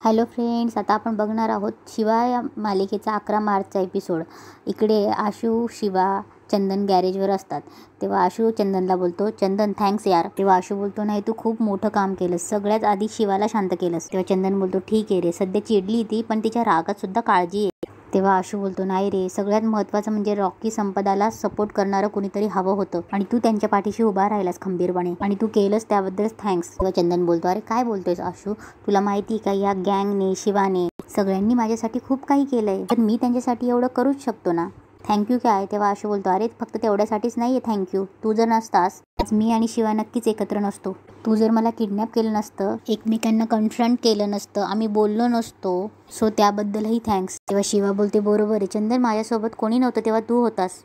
Hello friends, आता आपण बघणार आहोत शिवा या मालिकेचा 11 मार्चचा एपिसोड. इकडे आशू, शिवा, चंदन गॅरेजवर असतात. तेव्हा आशू चंदनला बोलतो, चंदन थँक्स यार. तेव्हा आशू बोलतो, नाही तू खूप मोठं काम केलंस, सगळ्यात आधी शिवाला शांत केलंस. तेव्हा चंदन बोलतो, ठीक आहे रे, सध्या चिडली ती पण तिच्या रागात सुद्धा काळजी आहे. तेव्हा आशू बोलतो, नाही रे, सगळ्यात महत्त्वाचं म्हणजे रॉकी संपदाला सपोर्ट करणारं कुणीतरी हवं होतं आणि तू त्यांच्या पाठीशी उभा राहिलास खंबीरपणे आणि तू केलंस त्याबद्दलच थँक्स. तेव्हा चंदन बोलतो, अरे काय बोलतोयस आशू, तुला माहिती का या गँगने, शिवाने, सगळ्यांनी माझ्यासाठी खूप काही केलंय, तर मी त्यांच्यासाठी एवढं करूच शकतो ना. थँक्यू काय? तेव्हा आशू बोलतो, अरे फक्त तेवढ्यासाठीच नाही आहे थँक्यू, तू जर नसतास आज मी आणि शिवा नक्कीच एकत्र नसतो. तू जर मला किडनॅप केलं नसतं, एकमेकांना कन्फ्रंट केलं नसतं, आम्ही बोललो नसतो, सो त्याबद्दलही थँक्स. तेव्हा शिवा बोलते, बरोबर आहे चंदन, माझ्यासोबत कोणी नव्हतं तेव्हा तू होतास.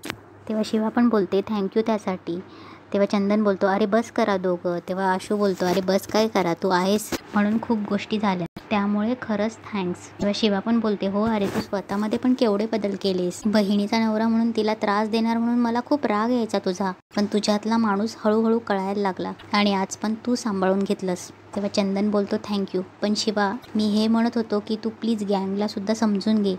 तेव्हा शिवा पण बोलते, थँक्यू त्यासाठी. तेव्हा चंदन बोलतो, अरे बस करा दोघं. तेव्हा आशू बोलतो, अरे बस काय करा, तू आहेस म्हणून खूप गोष्टी झाल्या, त्यामुळे खरंच थँक्स. तेव्हा शिवा पण बोलते, हो अरे तू स्वतःमध्ये पण केवढे बदल केलेस. बहिणीचा नवरा म्हणून तिला त्रास देणार म्हणून मला खूप राग यायचा तुझा, पण तुझ्यातला माणूस हळूहळू कळायला लागला आणि आज पण तू सांभाळून घेतलंस. तेव्हा चंदन बोलतो, थँक्यू, पण शिवा मी हे म्हणत होतो की तू प्लीज गँगला सुद्धा समजून घे,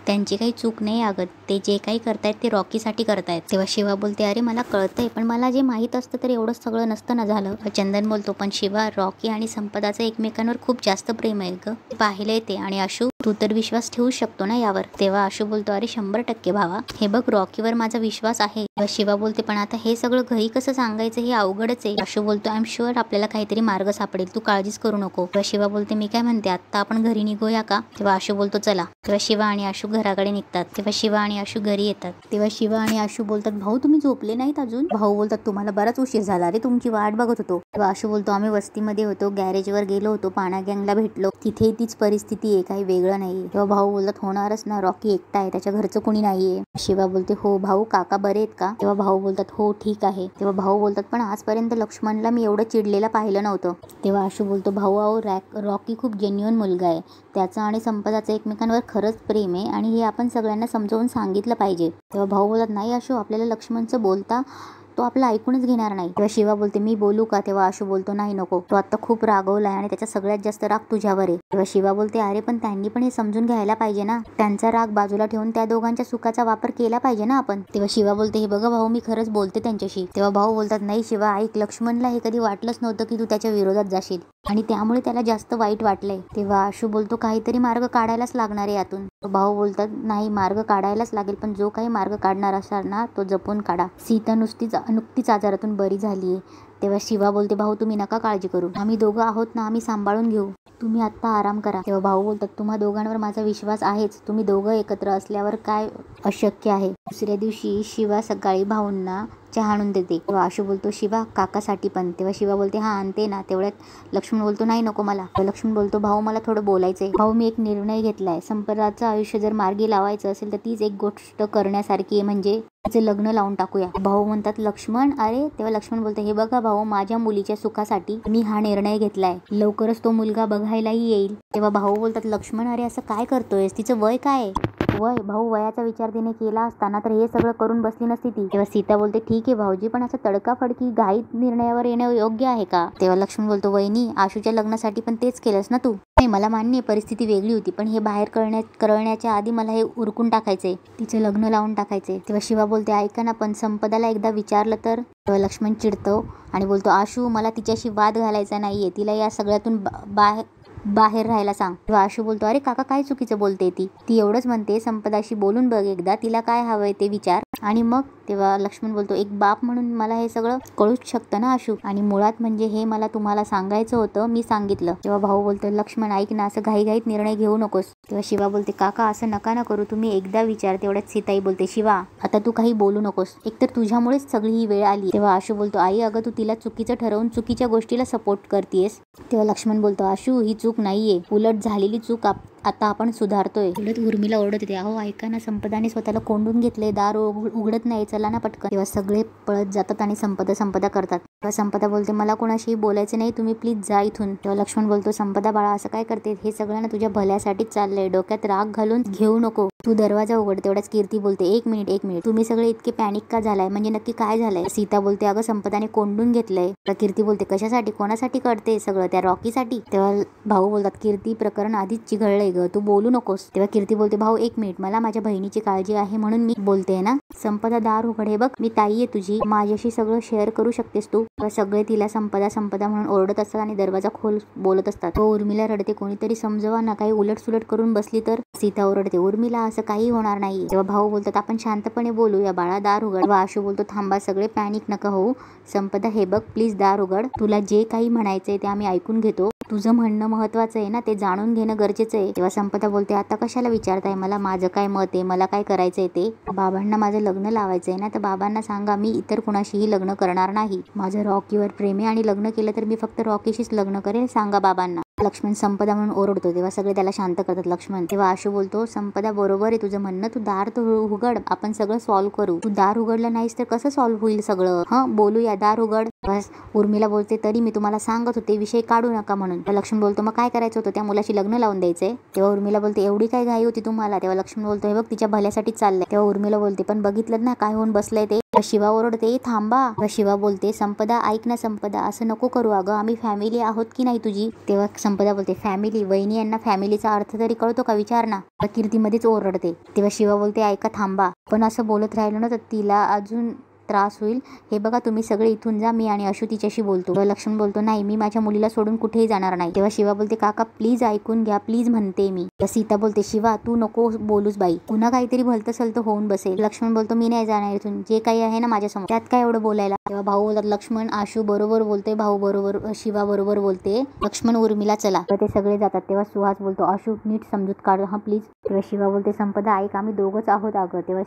त्यांची काही चूक नाही अगं, ते जे काही करतायत ते रॉकीसाठी करतायत. तेव्हा शिवा बोलते, अरे मला कळतंय, पण मला जे माहीत असतं तर एवढं सगळं नसतं ना झालं. चंदन बोलतो, पण शिवा रॉकी आणि संपदाचं एकमेकांवर खूप जास्त प्रेम आहे ग, पाहिलंय ते. आणि आशू तू तर विश्वास ठेवू शकतो ना यावर. तेव्हा आशू बोलतो, अरे 100% भावा, हे बघ रॉकीवर माझा विश्वास आहे. तेव्हा शिवा बोलते, पण आता हे सगळं घरी कसं सांगायचं हे अवघडच आहे. आशू बोलतो, आय एम शुअर आपल्याला काहीतरी मार्ग सापडेल, तू काळजीच करू नको. तेव्हा शिवा बोलते, मी काय म्हणते, आता आपण घरी निघूया का? तेव्हा आशू बोलतो, चला. तेव्हा शिवा आणि आशू घराकडे निघतात. तेव्हा शिवा आणि आशू घरी येतात. तेव्हा शिवा आणि आशू बोलतात, भाऊ तुम्ही झोपले नाहीत अजून? भाऊ बोलतात, तुम्हाला बराच उशीर झाला रे, तुमची वाट बघत होतो. तेव्हा आशू बोलतो, आम्ही वस्तीमध्ये होतो, गॅरेजवर गेलो होतो, पाना गँगला भेटलो, तिथे तीच परिस्थिती आहे, काही वेगळं नाही. तेव्हा भाऊ बोलतात, होणारच ना, रॉकी एकटा आहे, त्याच्या घरचं कुणी नाहीये. शिवा बोलते, हो भाऊ काका बरे आहेत का? तेव्हा भाऊ बोलतात, हो ठीक आहे. तेव्हा भाऊ बोलतात, पण आजपर्यंत लक्ष्मणला मी एवढं चिडलेला पाहिलं नव्हतं. तेव्हा आशू बोलतो, भाऊ अहो रॉकी खूप जेन्युइन मुलगा आहे, त्याचं आणि संपदाचं एकमेकांवर खरंच प्रेम आहे आणि हे आपण सगळ्यांना समजावून सांगितलं पाहिजे. तेव्हा भाऊ बोलत, नाही आशू, आपल्याला लक्ष्मणचं बोलता तो आपलं ऐकूनच घेणार नाही. तेव्हा शिवा बोलते, मी बोलू का? तेव्हा आशू बोलतो, नाही नको, तो आता खूप रागवलाय आणि त्याचा सगळ्यात जास्त राग तुझ्यावर आहे. तेव्हा शिवा बोलते, अरे पण त्यांनी पण हे समजून घ्यायला पाहिजे ना, त्यांचा राग बाजूला ठेवून त्या दोघांच्या सुखाचा वापर केला पाहिजे ना आपण. तेव्हा शिवा बोलते, हे बघा भाऊ, मी खरंच बोलते त्यांच्याशी. तेव्हा भाऊ बोलतात, नाही शिवा ऐक, लक्ष्मणला हे कधी वाटलंच नव्हतं की तू त्याच्या विरोधात जाशील आणि त्यामुळे त्याला जास्त वाईट वाटलंय. तेव्हा आशू बोलतो, काहीतरी मार्ग काढायलाच लागणार आहे यातून. भाऊ बोलतात, नाही मार्ग काढायलाच लागेल, पण जो काही मार्ग काढणार असाल ना तो जपून काढा. सीता नुकतीच आजारातून बरी झालीये. तेव्हा शिवा बोलते, भाऊ तुम्ही नका काळजी करू, आम्ही दोघं आहोत ना, आम्ही सांभाळून घेऊ, तुम्ही आत्ता आराम करा. तेव्हा भाऊ बोलतात, तुम्हा दोघांवर माझा विश्वास आहेच, तुम्ही दोघं एकत्र असल्यावर काय अशक्य आहे. दुसऱ्या दिवशी शिवा सकाळी भाऊंना चहा आणून देते. तेव्हा आशू बोलतो, शिवा काकासाठी पण. तेव्हा शिवा बोलते, हा आणते ना. तेवढ्यात लक्ष्मण बोलतो, नाही नको मला. लक्ष्मण बोलतो, भाऊ मला थोडं बोलायचंय. भाऊ मी एक निर्णय घेतलाय, संपदाचं आयुष्य जर मार्गी लावायचं असेल तर तीच एक गोष्ट करण्यासारखी आहे, म्हणजे तिचं लग्न लावून टाकूया. भाऊ म्हणतात, लक्ष्मण अरे. तेव्हा लक्ष्मण बोलते, हे बघा भाऊ, माझ्या मुलीच्या सुखासाठी मी हा निर्णय घेतलाय, लवकरच तो मुलगा बघायलाही येईल. तेव्हा भाऊ बोलतात, लक्ष्मण अरे असं काय करतोयस, तिचं वय काय आहे? वय भाऊ, वयाचा विचार तिने केला असताना तर हे सगळं करून बसली नसती ती. तेव्हा सीता बोलते, ठीक आहे भाऊजी, पण असं तडकाफडकी घाईत निर्णयावर येणं योग्य आहे का? तेव्हा लक्ष्मण बोलतो, वहिनी आशूच्या लग्नासाठी पण तेच केलंस ना तू? नाही मला मान्य परिस्थिती वेगळी होती, पण हे बाहेर कळण्याच्या आधी मला हे उरकून टाकायचंय, तिचं लग्न लावून टाकायचंय. तेव्हा शिवा बोलते, ऐका ना, पण संपदाला एकदा विचारलं तर? तेव्हा लक्ष्मण चिडतो आणि बोलतो, आशू मला तिच्याशी वाद घालायचा नाहीये, तिला या सगळ्यातून बाहेर राहायला सांग. तेव्हा आशू बोलतो, अरे काका काय चुकीचं बोलते ती एवढंच म्हणते, संपदाशी बोलून बघ एकदा, तिला काय हवंय ते विचार आणि मग. तेव्हा लक्ष्मण बोलतो, एक बाप म्हणून मला हे सगळं कळूच शकतं ना आशू, आणि मुळात म्हणजे हे मला तुम्हाला सांगायचं होतं, मी सांगितलं. तेव्हा भाऊ बोलतो, लक्ष्मण ऐक ना, असं घाईघाईत निर्णय घेऊ नकोस. तेव्हा शिवा बोलते, काका असं नका ना करू, तुम्ही एकदा विचार. तेवढ्यात सीताई बोलते, शिवा आता तू काही बोलू नकोस, एकतर तुझ्यामुळेच सगळी ही वेळ आली. तेव्हा आशू बोलतो, आई अगं तू तिला चुकीचं ठरवून चुकीच्या गोष्टीला सपोर्ट करतेस. तेव्हा लक्ष्मण बोलतो, आशू ही चूक नाहीये, उलट झालेली चूक आता आपण सुधारतोय. उलट उर्मिला ओरडत होते, अहो ऐका ना, संपदाने स्वतःला कोंडून घेतले, दार उघडत नाही, चला ना पटकन. तेव्हा सगळे पळत जातात आणि संपदा करतात. तेव्हा संपदा बोलते, मला कोणाशी बोलायचं नाही, तुम्ही प्लीज जा इथून. तेव्हा लक्ष्मण बोलतो, संपदा बाळा असं काय करते, हे सगळ्यांना तुझ्या भल्यासाठीच चाललंय, डोक्यात राग घालून घेऊ नको. तू दरवाजा उघड. तेवढ्याच कीर्ती बोलते, एक मिनिट तुम्ही सगळे इतके पॅनिक का झालाय, म्हणजे नक्की काय झालंय? सीता बोलते, अगं संपदाने कोंडून घेतलंय. कीर्ती बोलते, कशासाठी, कोणासाठी कळते सगळं? त्या रॉकीसाठी. तेव्हा भाऊ बोलतात, कीर्ती प्रकरण आधीच चिघळलंय ग, तू बोलू नकोस. तेव्हा कीर्ती बोलते, भाऊ एक मिनिट, मला माझ्या बहिणीची काळजी आहे म्हणून मी बोलते ना. संपदा दार उघड. हे बघ मी ताई आहे तुझी, माझ्याशी सगळं शेअर करू शकतेस तू. सगळे तिला संपदा संपदा म्हणून ओरडत असतात आणि दरवाजा खोल बोलत असतात. तो उर्मिला रडते, कोणीतरी समजवा ना, काही उलटसुलट करून बसली तर. सीता ओरडते, उर्मिला असं काही होणार नाही. तेव्हा भाऊ बोलतात, आपण शांतपणे बोलूया बाळा, दार उघड. तेव्हा आशू बोलतो, थांबा सगळे, पॅनिक नका होऊ. संपदा हे बघ प्लीज दार उघड, तुला जे काही म्हणायचंय ते आम्ही ऐकून घेतो. तुझं म्हणणं महत्वाचं आहे ना, ते जाणून घेणं गरजेचं आहे. तेव्हा संपदा बोलते, आता कशाला विचारताय मला माझं काय मत आहे, मला काय करायचंय ते. बाबांना माझं लग्न लावायचंय ना, तर बाबांना सांगा मी इतर कुणाशीही लग्न करणार नाही. माझं रॉकीवर प्रेम आहे आणि लग्न केलं तर मी फक्त रॉकीशीच लग्न करेल, सांगा बाबांना. लक्ष्मण संपदा म्हणून ओरडतो. तेव्हा सगळे त्याला शांत करतात. लक्ष्मण. तेव्हा आशू बोलतो, संपदा बरोबर आहे तुझं म्हणणं, तू दार तर उघड, आपण सगळं सॉल्व्ह करू. तू दार उघडलं नाहीस तर कसं सॉल्व्ह होईल सगळं? बोलूया, दार उघड. बस. उर्मिला बोलते, तरी मी तुम्हाला सांगत होते विषय काढू नका म्हणून. लक्ष्मण बोलतो, मग काय करायचं होतं, त्या मुलाशी लग्न लावून द्यायचंय. तेव्हा उर्मिला बोलते, एवढी काय घाई होती तुम्हाला? तेव्हा लक्ष्मण बोलतो, हे बघ तिच्या भल्यासाठीच चाललंय. तेव्हा उर्मिला बोलते, पण बघितलं ना काय होऊन बसलंय ते. शिवा ओरडते, थांबा. शिवा बोलते, संपदा ऐक ना संपदा, असं नको करू, अगं आम्ही फॅमिली आहोत की नाही तुझी. तेव्हा संपदा बोलते, फॅमिली, वहिनी यांना फॅमिलीचा अर्थ तरी कळतो का, विचार ना. कीर्ती मध्येच ओरडते. तेव्हा शिवा बोलते, ऐका थांबा, पण असं बोलत राहिलो ना तर तिला अजून त्रास होईल. हे बघा तुम्ही सगळे इथून जा, मी आणि आशू तिच्याशी बोलतो. लक्ष्मण बोलतो, नाही मी माझ्या मुलीला सोडून कुठेही जाणार नाही. तेव्हा शिवा बोलते, काका प्लीज ऐकून घ्या, प्लीज म्हणते मी. सीता बोलते, शिवा तू नको बोलूस बाई, पुन्हा काहीतरी भलतं सलतं होऊन बसेल. लक्ष्मण बोलतो, मी नाही जाणार इथून, जे काही आहे ना माझ्यासमोर त्यात काय एवढं बोलायला. तेव्हा भाऊ बोलतात, लक्ष्मण आशू बरोबर बोलते, भाऊ बरोबर, शिवा बरोबर बोलते. लक्ष्मण उर्मिला चला. तर ते सगळे जातात. तेव्हा सुहास बोलतो, आशू नीट समजूत काढ हा प्लीज. तेव्हा शिवा बोलते, संपदा ऐक, आम्ही दोघंच आहोत अगं. तेव्हा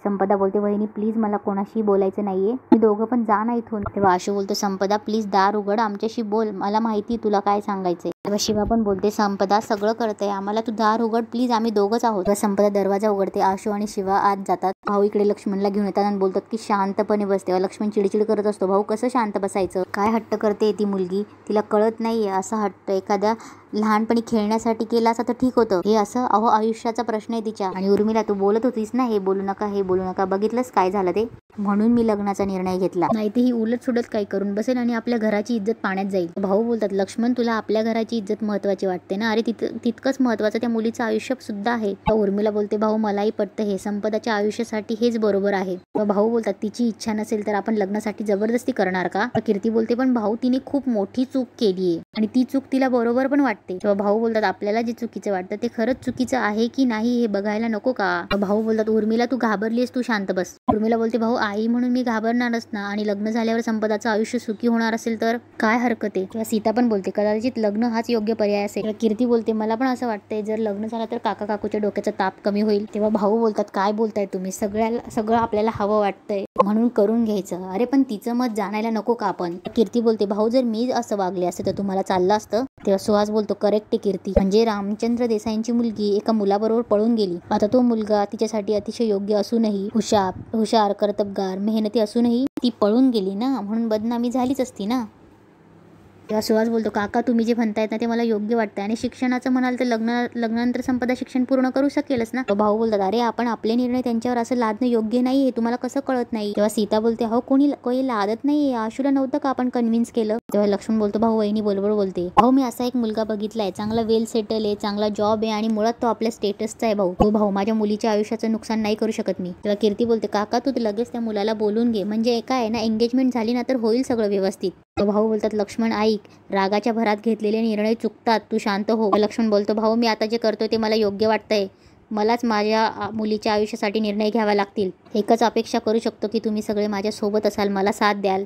संपदा बोलते, वहिनी प्लीज मला कोणाशी बोलायचं नाहीये, मी दोघं पण जा ना इथून. तेव्हा आशू बोलतो, संपदा प्लीज दार उघड, आमच्याशी बोल, मला माहिती तुला काय सांगायचंय. तेव्हा शिवा पण बोलते, संपदा सगळं कळतंय आम्हाला, तू दार उघड प्लीज, आम्ही दोघंच आहोत. तेव्हा संपदा दरवाजा उघडते. आशू आणि शिवा आत जातात. भाऊ इकडे लक्ष्मणला घेऊन येतात आणि बोलतात की शांतपणे बस. तेव्हा लक्ष्मण चिडचिड करत असतो, भाऊ कसं शांत बसायचं, काय हट्ट करते ती मुलगी, तिला कळत नाहीये. असा हट्ट एखाद्या लहानपणी खेळण्यासाठी केला असं तर ठीक होतं, हे असं अहो आयुष्याचा प्रश्न आहे तिच्या. आणि उर्मिला तू बोलत होतीस ना, हे बोलू नका, हे बोलू नका, बघितलंस काय झालं ते, म्हणून मी लग्नाचा निर्णय घेतला, नाही ते ही उलट सुलट काही करून बसेल आणि आपल्या घराची इज्जत पाण्यात जाईल. भाऊ बोलतात, लक्ष्मण तुला आपल्या घराची इज्जत महत्वाची वाटते ना, अरे तितकंच महत्वाचं त्या मुलीचं आयुष्य सुद्धा आहे. उर्मिला बोलते, भाऊ मलाही पटतं हे, संपदाच्या आयुष्यासाठी हेच बरोबर आहे. भाऊ बोलतात, तिची इच्छा नसेल तर आपण लग्नासाठी जबरदस्ती करणार का. कीर्ती बोलते, पण भाऊ तिने खूप मोठी चूक केलीये आणि ती चूक तिला बरोबर पण वाटते. तेव्हा भाऊ बोलतात, आपल्याला जे चुकीचं वाटतं ते खरंच चुकीचं आहे की नाही हे बघायला नको का. भाऊ बोलतात, उर्मिला तू घाबरलीस, तू शांत बस. उर्मिला बोलते, भाऊ आई म्हणून मी घाबरणारच ना, आणि लग्न झाल्यावर संपदाचं आयुष्य सुखी होणार असेल तर काय हरकत आहे. तेव्हा सीता पण बोलते, कदाचित लग्न हाच योग्य पर्याय असेल. कीर्ती बोलते, मला पण असं वाटतंय जर लग्न झालं तर काका काकूच्या डोक्याचा ताप कमी होईल. तेव्हा भाऊ बोलतात, काय बोलताय तुम्ही, सगळं आपल्याला हवं वाटतंय म्हणून करून घ्यायचं, अरे पण तिचं मत जाणायला नको का आपण. कीर्ती बोलते, भाऊ जर मी असं वागले असते तर तुम्हाला चाललं असतं. तेव्हा सुहास बोलतो, करेक्ट आहे कीर्ती, म्हणजे रामचंद्र देसाईंची मुलगी एका मुलाबरोबर पळून गेली, आता तो मुलगा तिच्यासाठी अतिशय योग्य असूनही, हुशार कर्तबगार मेहनती असूनही ती पळून गेली ना, म्हणून बदनामी झालीच असती ना. तेव्हा सुहास बोलतो, काका तुम्ही जे म्हणतायत ना ते मला योग्य वाटतं, आणि शिक्षणाचं म्हणाल तर लग्नानंतर संपदा शिक्षण पूर्ण करू शकेलच ना. भाऊ बोलतात, अरे आपण आपले निर्णय त्यांच्यावर असं लादणं योग्य नाहीये, तुम्हाला कसं कळत नाही. तेव्हा सीता बोलते, हो कोणी लादत नाहीये, आशूला नव्हतं का आपण कन्व्हिन्स केलं. तेव्हा लक्ष्मण बोलतो, भाऊ वहिनी बरोबर बोलते, भाऊ मी असा एक मुलगा बघितलाय, चांगला वेल सेटल आहे, चांगला जॉब आहे, आणि मुळात तो आपल्या स्टेटसचा आहे. भाऊ माझ्या मुलीच्या आयुष्याचं नुकसान नाही करू शकत मी. तेव्हा कीर्ती बोलते, काका तू लगेच त्या मुलाला बोलून घे, म्हणजे काय आहे ना, एंगेजमेंट झाली ना तर होईल सगळं व्यवस्थित. भाऊ बोलतात, लक्ष्मण ऐक, रागाच्या भरात घेतलेले निर्णय चुकतात, तू शांत हो. लक्ष्मण बोलतो, भाऊ मी आता जे करतोय ते मला योग्य वाटतंय, मलाच माझ्या मुलीच्या आयुष्यासाठी निर्णय घ्यावा लागतील, एकच अपेक्षा करू शकतो की तुम्ही सगळे माझ्या सोबत असाल, मला साथ द्याल.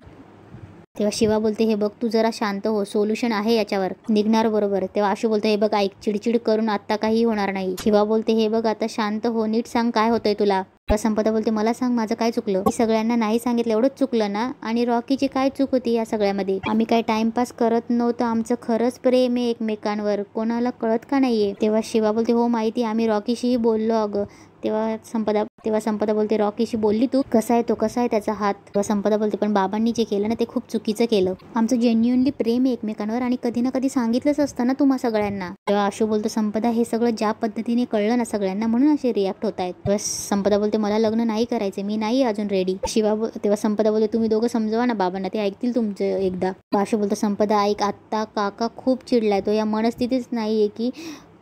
तेव्हा शिवा बोलते, हे बघ तू जरा शांत हो, सोल्युशन आहे याच्यावर, निघणार बरोबर. तेव्हा आशू बोलते, हे बघ ऐक, चिडचिड करून आता काही होणार नाही. शिवा बोलते, हे बघ आता शांत हो, नीट सांग काय होतंय तुला. संपदा बोलते, मला सांग माझं काय चुकलं, मी सगळ्यांना नाही सांगितलं एवढंच चुकलं ना, आणि रॉकीची काय चूक होती या सगळ्यामध्ये, आम्ही काय टाइमपास करत नव्हतं, आमचं खरंच प्रेम आहे एकमेकांवर, कोणाला कळत का नाहीये. तेव्हा शिवा बोलते, हो माहिती, आम्ही रॉकीशीही बोललो अगं, तेव्हा संपदा बोलते रॉकीशी बोलली तू, कसा आहे त्याचा हात. तेव्हा संपदा बोलते पण बाबांनी जे केलं ना ते खूप चुकीचं केलं. आमचं जेन्युअनली प्रेम आहे एकमेकांवर आणि कधी ना कधी सांगितलंच असतं ना तुम्हा सगळ्यांना. तेव्हा आशू बोलतो संपदा हे सगळं ज्या पद्धतीने कळलं ना सगळ्यांना म्हणून असे रिॲक्ट होत आहेत. तेव्हा संपदा बोलते मला लग्न नाही करायचे, मी नाही अजून रेडी. तेव्हा संपदा बोलते तुम्ही दोघं समजवा ना बाबांना, ते ऐकतील तुमचं एकदा. आशू बोलतो संपदा ऐक, आत्ता काका खूप चिडलाय, तो या मनस्थितीच नाहीये की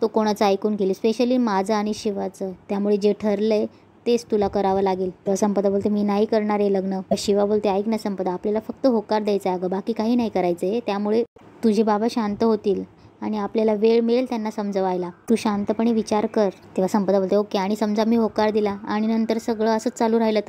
तो कोणाचं ऐकून गेली, स्पेशली माझं आणि शिवाचं. त्यामुळे जे ठरलंय तेच तुला करावं लागेल. तेव्हा संपदा बोलते मी नाही करणार आहे लग्न. शिवा बोलते ऐक ना संपदा, आपल्याला फक्त होकार द्यायचा आहे अगं, बाकी काही नाही करायचंय. त्यामुळे तुझे बाबा शांत होतील आणि आपल्याला वेळ मिळेल त्यांना समजवायला, तू शांतपणे विचार कर. तेव्हा संपदा बोलते ओके, आणि समजा मी होकार दिला आणि नंतर सगळं असंच चालू राहिलं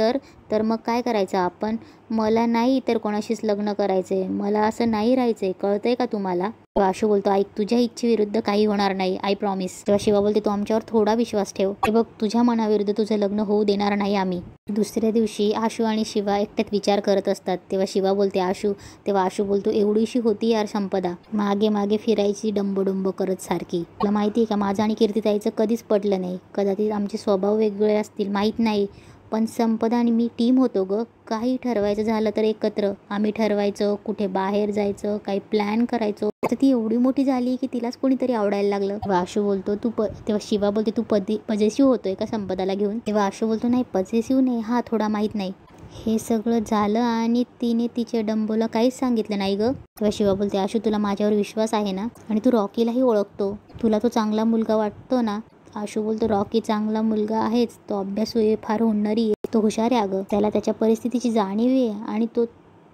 तर मग काय करायचं आपण. मला नाही तर कोणाशीच लग्न करायचंय, मला असं नाही राहायचंय, कळतंय का तुम्हाला. तेव्हा आशू बोलतो ऐक, तुझ्या इच्छेविरुद्ध काही होणार नाही, आय प्रॉमिस. तेव्हा शिवा बोलते तू आमच्यावर थोडा विश्वास ठेव, हे बघ तुझ्या मनाविरुद्ध तुझं लग्न होऊ देणार नाही आम्ही. दुसऱ्या दिवशी आशू आणि शिवा एकट्यात विचार करत असतात. तेव्हा शिवा बोलते आशू, तेव्हा आशू बोलतो एवढीशी होती यार संपदा, मागे मागे फिरायची डंबोडुंब करत सारखी. तुला माहिती आहे का माझं आणि कीर्तीताईचं कधीच पटलं नाही, कदाचित आमचे स्वभाव वेगळे असतील माहीत नाही, पण संपदा आणि मी टीम होतो ग. काही ठरवायचं झालं तर एकत्र आम्ही ठरवायचं, कुठे बाहेर जायचं, काही प्लॅन करायचो. तर ती एवढी मोठी झाली की तिलाच कोणीतरी आवडायला लागलं. तेव्हा आशू बोलतो तेव्हा शिवा बोलते तू पजेसिव्ह होतोय का संपदाला घेऊन. तेव्हा आशू बोलतो नाही पजेसिव्ह नाही, हा थोडा माहीत नाही. हे सगळं झालं आणि तिने तिच्या डंबोला काहीच सांगितलं नाही ग. तेव्हा शिवा बोलते आशू तुला माझ्यावर विश्वास आहे ना, आणि तू रॉकीलाही ओळखतो, तुला तो चांगला मुलगा वाटतो ना. आशू बोलतो रॉकी चांगला मुलगा आहेच, तो अभ्यासू आहे, फार हुन्नरी आहे, तो हुशार आहे अगं, त्याला त्याच्या परिस्थितीची जाणीव आहे आणि तो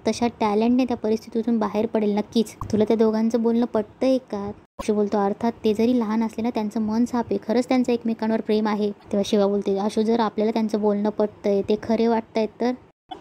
तशा टॅलेंटने त्या परिस्थितीतून बाहेर पडेल नक्कीच. तुला त्या दोघांचं बोलणं पटतंय का. आशू बोलतो अर्थात ते जरी लहान असले ना त्यांचं मन साफ आहे, खरंच त्यांचं एकमेकांवर प्रेम आहे. तेव्हा शिवा बोलते आशू जर आपल्याला त्यांचं बोलणं पटतंय, ते खरे वाटतायत तर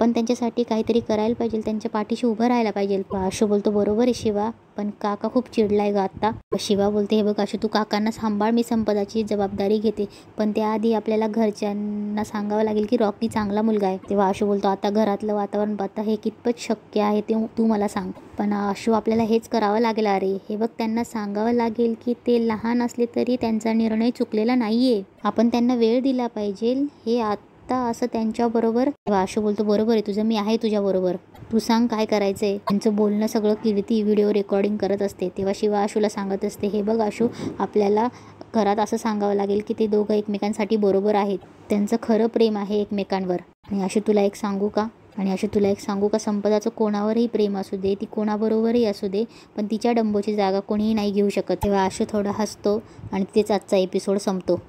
पण त्यांच्यासाठी काहीतरी करायला पाहिजे, त्यांच्या पाठीशी उभं राहायला पाहिजे. आशू बोलतो बरोबर आहे शिवा, पण काका खूप चिडलाय ग आता. शिवा बोलते हे बघ आशू तू काकांना सांभाळ, मी संपदाची जबाबदारी घेते, पण त्याआधी आपल्याला घरच्यांना सांगावं लागेल की रॉकी चांगला मुलगा आहे. तेव्हा आशू बोलतो आता घरातलं वातावरण पाहता हे कितपत शक्य आहे ते तू मला सांग. पण आशू आपल्याला हेच करावं लागेल. अरे हे बघ त्यांना सांगावं लागेल की ते लहान असले तरी त्यांचा निर्णय चुकलेला नाहीये, आपण त्यांना वेळ दिला पाहिजे, हे असं त्यांच्याबरोबर. आशू बोलतो बरोबर आहे तुझं, मी आहे तुझ्या बरोबर, तू सांग काय करायचंय. त्यांचं बोलणं सगळं कीर्ती व्हिडिओ रेकॉर्डिंग करत असते. तेव्हा शिवा आशूला सांगत असते हे बघ आशू आपल्याला घरात असं सांगावं लागेल की ते दोघं एकमेकांसाठी बरोबर आहेत, त्यांचं खरं प्रेम आहे एकमेकांवर. आणि आशू तुला एक सांगू का संपदाचं कोणावरही प्रेम असू दे, ती कोणाबरोबरही असू दे, पण तिच्या डंबोची जागा कोणीही नाही घेऊ शकत. तेव्हा आशू थोडा हसतो आणि तिथेच आजचा एपिसोड संपतो.